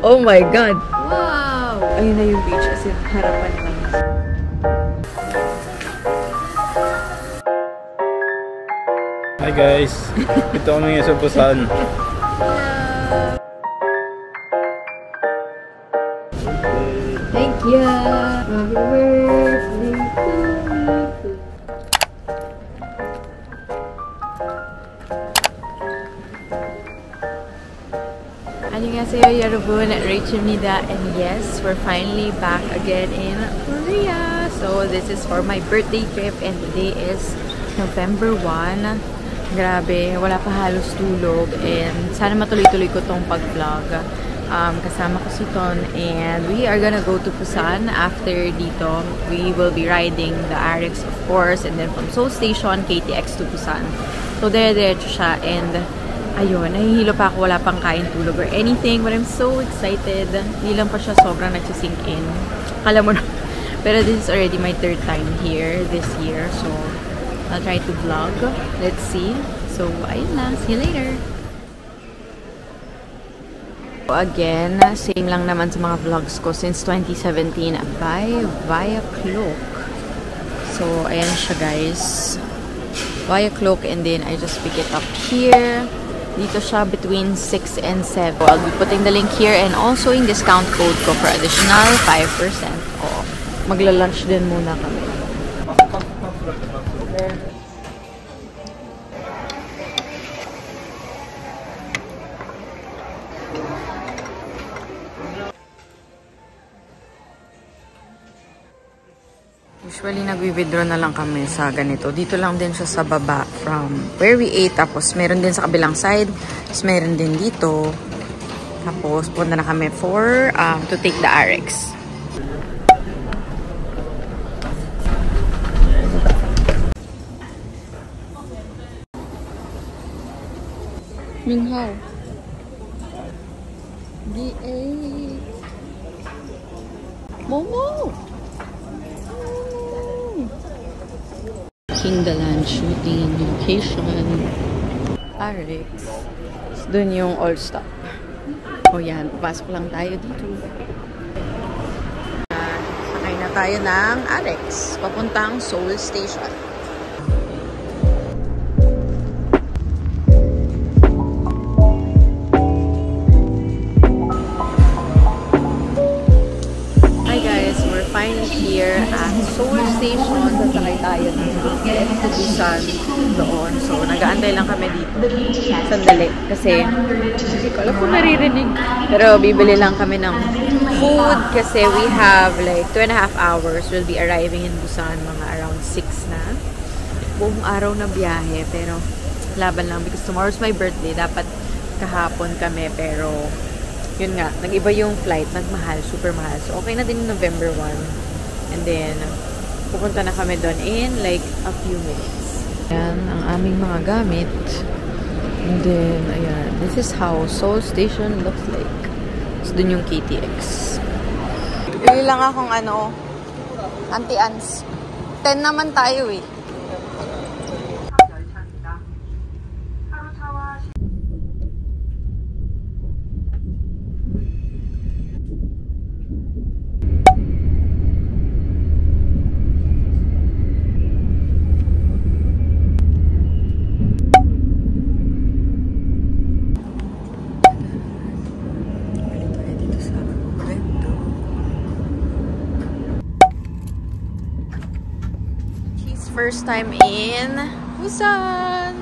Oh my God! Wow! Ayun na yung beach as in harapan lang. Hi guys! Ito kami ngayon sa Busan. Thank you! Happy birthday to me! Annyeonghaseyo 여러분, Rachel Nida, and yes, we're finally back again in Korea. So this is for my birthday trip and today is November 1. Grabe, wala pa halos tulog and sana matuloy-tuloy ko tong pag-vlog. Kasama ko si Ton and we are gonna go to Busan. After dito, we will be riding the RX of course, and then from Seoul Station, KTX to Busan. So dire-diretso siya and ayun, nahihilo pa ako, wala pang kain, tulog or anything, but I'm so excited. Hindi lang pa siya sobrang nagsisink in. Kala mo na. Pero this is already my third time here this year, so I'll try to vlog. Let's see. So, ayun na. See you later. Again, same lang naman sa mga vlogs ko since 2017 by Via Cloak. So, ayan siya guys. Via Cloak, and then I just pick it up here. Dito siya between 6 and 7. I'll be putting the link here and also in discount code ko for additional 5% off. Magla-lunch din muna kami. Usually, nag-withdraw na lang kami sa ganito. Dito lang din siya sa baba from where we ate. Tapos, meron din sa kabilang side. Tapos, meron din dito. Tapos, punta na kami for to take the RX. Minghao. D8. Momo! Kingdaland shooting location. RX. Doon yung all-stop. O yan, pasok lang tayo dito. Sakay na tayo ng RX. Papuntang Seoul Station. Here at Seoul Station, sasakay tayo ng Busan doon. So, nag-aantay lang kami dito. Sandali. Kasi, hindi ko alam kung naririnig. Pero, bibili lang kami ng food kasi we have like 2.5 hours. We'll be arriving in Busan mga around 6 na. Buong araw na biyahe. Pero, laban lang because tomorrow's my birthday. Dapat kahapon kami. Pero, yun nga, nag-iba yung flight. Nagmahal. Super mahal. So, okay na din November 1. And then, pupunta na kami doon in like a few minutes. Ayan, ang aming mga gamit. And then, ayan. This is how Seoul Station looks like. So, doon yung KTX. Bili lang akong anti-ans. 10 naman tayo eh. First time in Busan.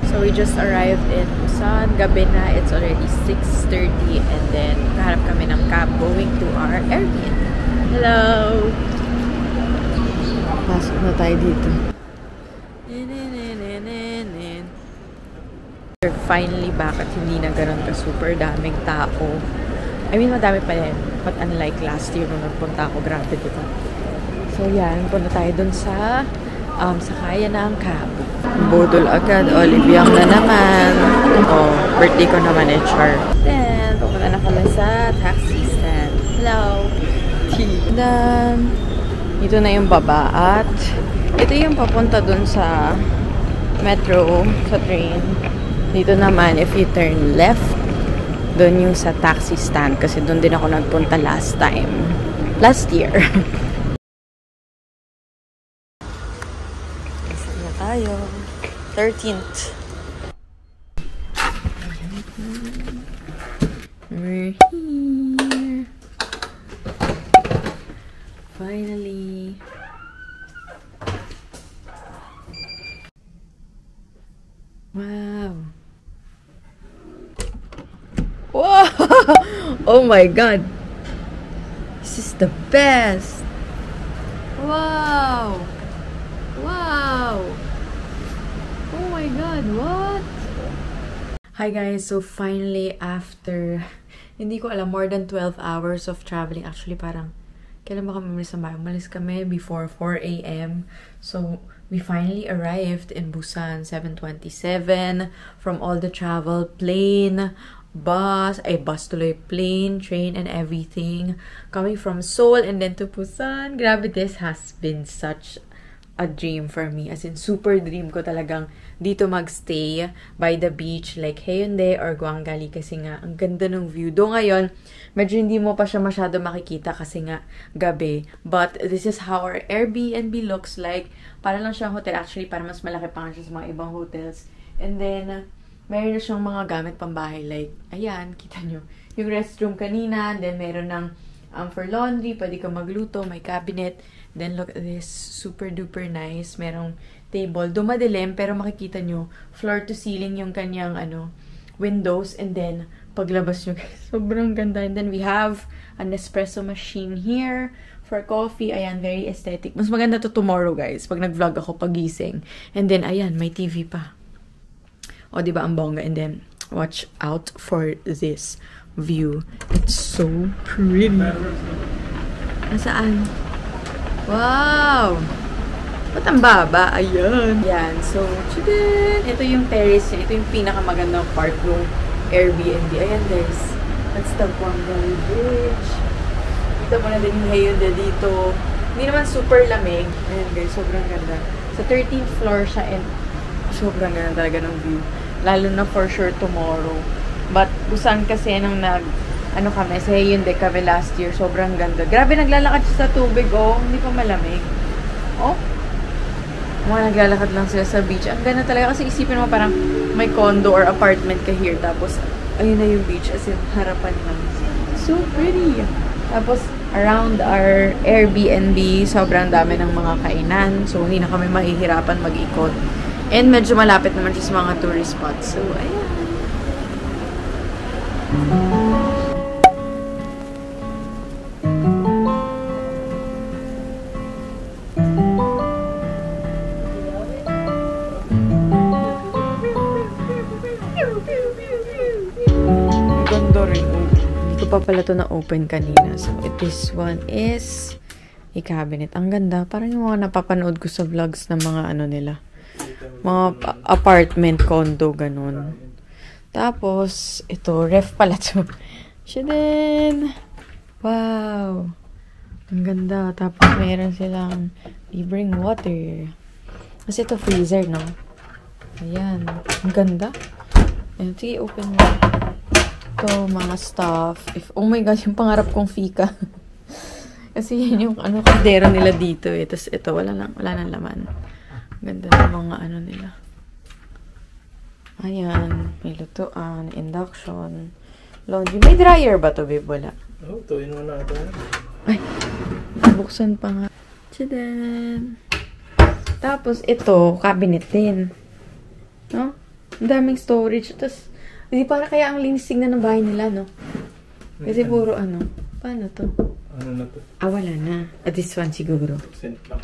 So we just arrived in Busan. Gabi na, it's already 6:30 and then kaharap kami ng cab going to our Airbnb. Hello! Pasok na tayo dito. We're finally back at hindi na ganun ka super daming tao. I mean, madami pa rin. But unlike last year nung nagpunta ako, grabe dito. So, yan. Punta tayo dun sa sakaya ng cab. Budol agad. Olivia na naman. Oh, birthday ko naman eh, Char. Then, pupunta na kami sa taxi stand. Hello! Then, ito na yung baba. At ito yung papunta dun sa metro, sa train. Dito naman, if you turn left, doon yung sa taxi stand. Kasi doon din ako nagpunta last year. Saan na tayo? 13th. We're here. Finally. Wow. Wow! Oh my god. This is the best. Wow. Wow. Oh my god, what? Hi guys, so finally after, hindi ko alam, more than 12 hours of traveling. Actually, parang, kailan ba kami umalis sa bahay? Umalis kami before 4 a.m. So, we finally arrived in Busan, 7:27. From all the travel, plane, bus tuloy, plane, train, and everything. Coming from Seoul and then to Busan. Grabe, this has been such a dream for me. As in, super dream ko talagang dito magstay by the beach like Haeundae or Gwangali kasi nga, ang ganda ng view. Do ngayon, medyo hindi mo pa siya masyado makikita kasi nga gabi. But this is how our Airbnb looks like. Para lang siyang hotel. Actually, para mas malaki pa nga siya sa mga ibang hotels. And then, meron na siyang mga gamit pambahay. Like, ayan, kita nyo. Yung restroom kanina. Then, meron ng for laundry. Pwede ka magluto. May cabinet. Then, look at this. Super duper nice. Merong table. Dumadilim, pero makikita nyo, floor to ceiling yung kanyang, windows. And then, paglabas nyo, sobrang ganda. And then, we have an espresso machine here for coffee. Ayan, very aesthetic. Mas maganda to tomorrow, guys. Pag nag-vlog ako pagising. And then, ayan, may TV pa. O, diba, ang bongga. And then, watch out for this view. It's so pretty. Nasaan? Wow! Ba't ang baba? Ayan. Ayan. So, tadaan! Ito yung terrace niya. Ito yung pinakamagandang part ng Airbnb. Ayan, guys. That's the Gwangali Bridge. Kita mo na din yung Haeundae dito. Hindi naman super lamig. Ayan, guys. Sobrang ganda. Sa 13th floor siya and sobrang ganda talaga ng view. Lalo na for sure tomorrow. But, Busan kasi nung kami, sa Haeundae kami last year, sobrang ganda. Grabe, naglalakad siya sa tubig, oh. Hindi pa malamig. Oh. Mga naglalakad lang sila sa beach. Ang ganda talaga kasi isipin mo parang may condo or apartment ka here. Tapos, ayun na yung beach. As in, harapan lang. So pretty. Tapos, around our Airbnb, sobrang dami ng mga kainan. So, hindi na kami mahihirapan mag-ikot. And medyo malapit naman siya sa mga tourist spots. So, ayan. Pa pala to na open kanina. So, this one is a cabinet. Ang ganda. Parang yung mga napapanood ko sa vlogs ng mga nila. Mga apartment, condo, ganun. Tapos, ito, ref pala to. Siya din. Wow. Ang ganda. Tapos, meron silang libreng water. Kasi ito, freezer, no? Ayan. Ang ganda. Ayan, sige, open mo. Ito, mga stuff. Oh my gosh, yung pangarap kong fika. Kasi yun yung kaldero nila dito eh. Tapos ito, wala nang laman. Ganda ng mga nila. Ayan, may lutuan, induction, laundry. May dryer ba to, babe? Wala. Oh, tuwin mo na ito. Ay, buksan pa nga. Tchadan! Tapos ito, cabinet din. No? Ang daming storage. Tapos, hindi para kaya ang linis tingnan ng bahay nila, no? Kasi puro paano to? Ano na to? Wala na. This one siguro. Sent lang.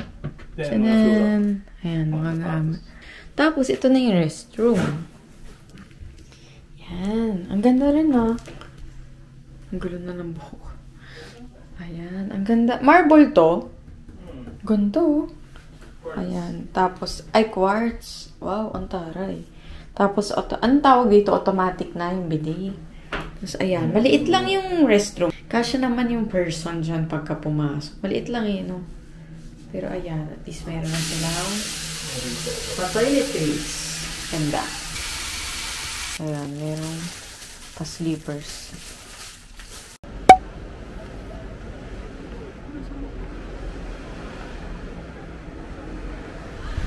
Tchadan! Ayan, mga gamit. Tapos, ito na yung restroom. Yan. Ang ganda rin, no? Ang gulo na ng buhok. Ayan. Ang ganda. Marble to. Ganda, oh. Ayan. Tapos, quartz. Wow, ang taray. Tapos, anong tawag dito? Automatic na yung bidet. Tapos, ayan. Maliit lang yung restroom. Kasya naman yung person dyan pagka pumasok. Maliit lang no? Pero, ayan. At least meron na silang toiletries. Ganda. Ayan, merong pa-sleepers.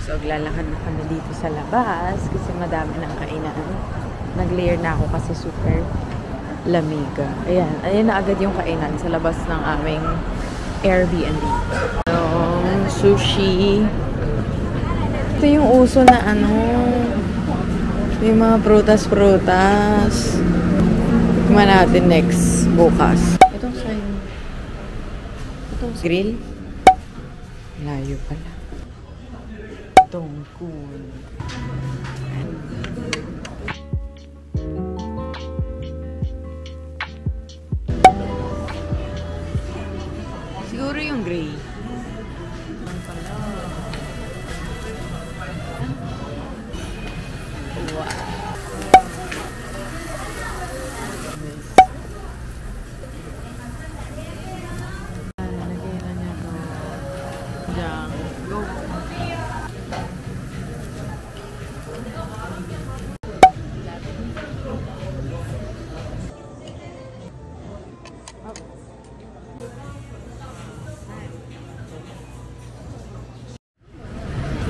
So, lalakad na kami dito sa labas kasi madami ng kainan. Nag-layer na ako kasi super lamig. Ayan, ayan na agad yung kainan sa labas ng aming Airbnb. So, sushi. Ito yung uso na ano, may mga prutas-prutas. Tingnan natin next, bukas. Itong sign. Itong grill. Layo pala. Tongkun. Siguro yung gray. Wow. Lagyan na to. Diyan. Go.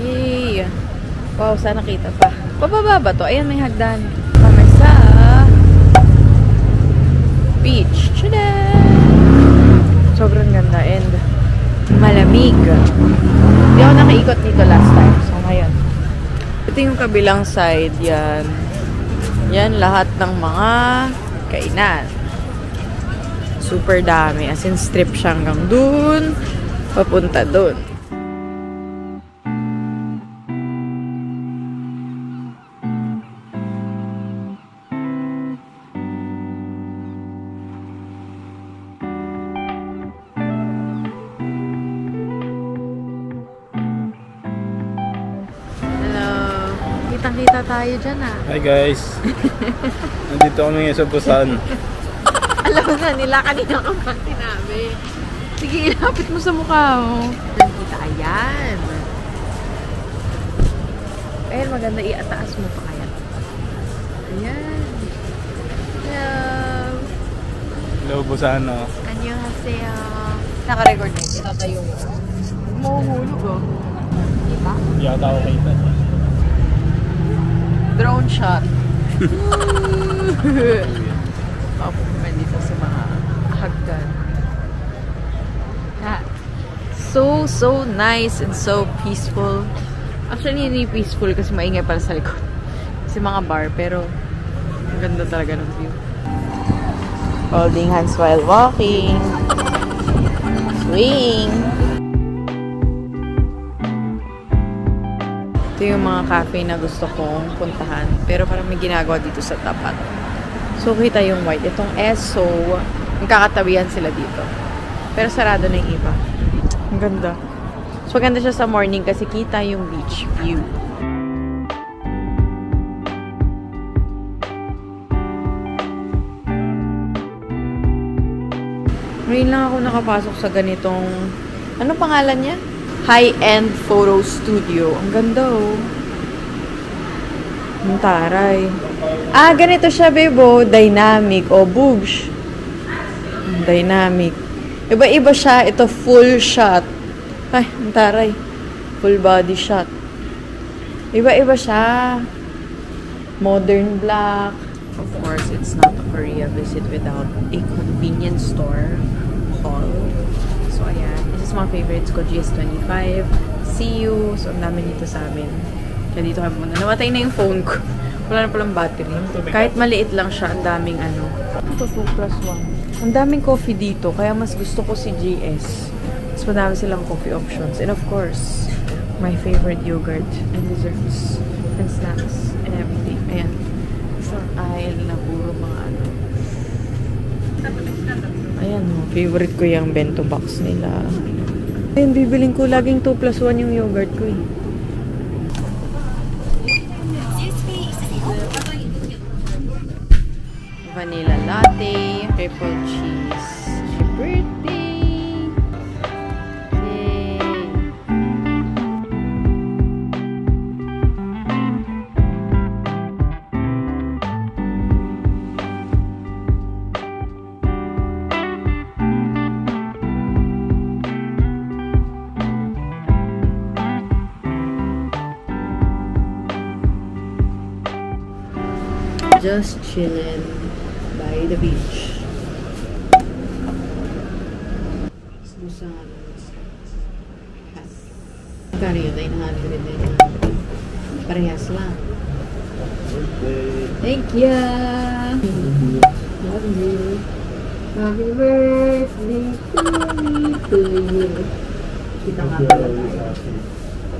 Yay! Wow, sana kita pa. Pababa ba to? Ayan, may hagdan. Kami sa beach. Tada! Sobrang ganda and malamig. Hindi ako nakaikot dito last time. So, ngayon. Ito yung kabilang side. Yan. Yan, lahat ng mga kainan. Super dami. As in, strip siya hanggang dun. Papunta dun. Kitang-kita tayo dyan ah. Hi guys! Nandito kami sa Busan. Alam na nila kanina ka pa sinabi. Sige, ilapit mo sa mukha mo. Kita, ayan. Ayan, maganda. Iataas mo pa kaya. Ayan. Hello. Hello Busan. Annyeonghaseyo. Naka-record na. Itatayo mo. Mahuhulog oh. Diba? Hindi ako tao kita. Drone shot. Ako naman dito sa mga hagdan. So nice and so peaceful. Actually, hindi peaceful kasi maingay pala sa likod. Kasi mga bar, pero ang ganda talaga ng view. Holding hands while walking. Swing. Ito yung mga cafe na gusto kong puntahan. Pero parang may ginagawa dito sa tapat. So, kita yung white. Itong ESO, magkakatawihan sila dito. Pero sarado na yung iba. Ang ganda. So, maganda siya sa morning kasi kita yung beach view. Ngayon lang ako nakapasok sa ganitong... Ano pangalan niya? High-end photo studio. Ang ganda oh. Ang taray. Ah, ganito siya, bebo. Dynamic o boobs. Dynamic. Iba-iba siya. Ito full shot. Ay, ang taray. Full body shot. Iba-iba siya. Modern black. Of course, it's not a Korea visit without a convenience store haul. So, ayan. This is my favorites ko, GS25. See you. So, ang dami dito sa amin. Kaya dito kami muna. Namatay na yung phone ko. Wala na palang battery. Kahit maliit lang siya, ang daming ano. Ito, 2+1. Ang daming coffee dito. Kaya mas gusto ko si GS. Mas madami silang coffee options. And of course, my favorite yogurt and desserts and snacks and everything. Ayan. Isang aisle na puro mga ano. Ayan o, favorite ko yung bento box nila. Ayun, bibiling ko laging 2+1 yung yogurt ko eh. Vanilla latte, triple cheese. Happy birthday! Yay! just chilling by the beach. Busan. Magkano yun? 900. Parehas lang. Thank you! Love you! Happy birthday to you! Kita nga pala tayo.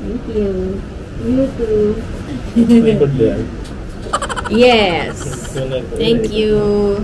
Thank you! You too! Yes! Thank you!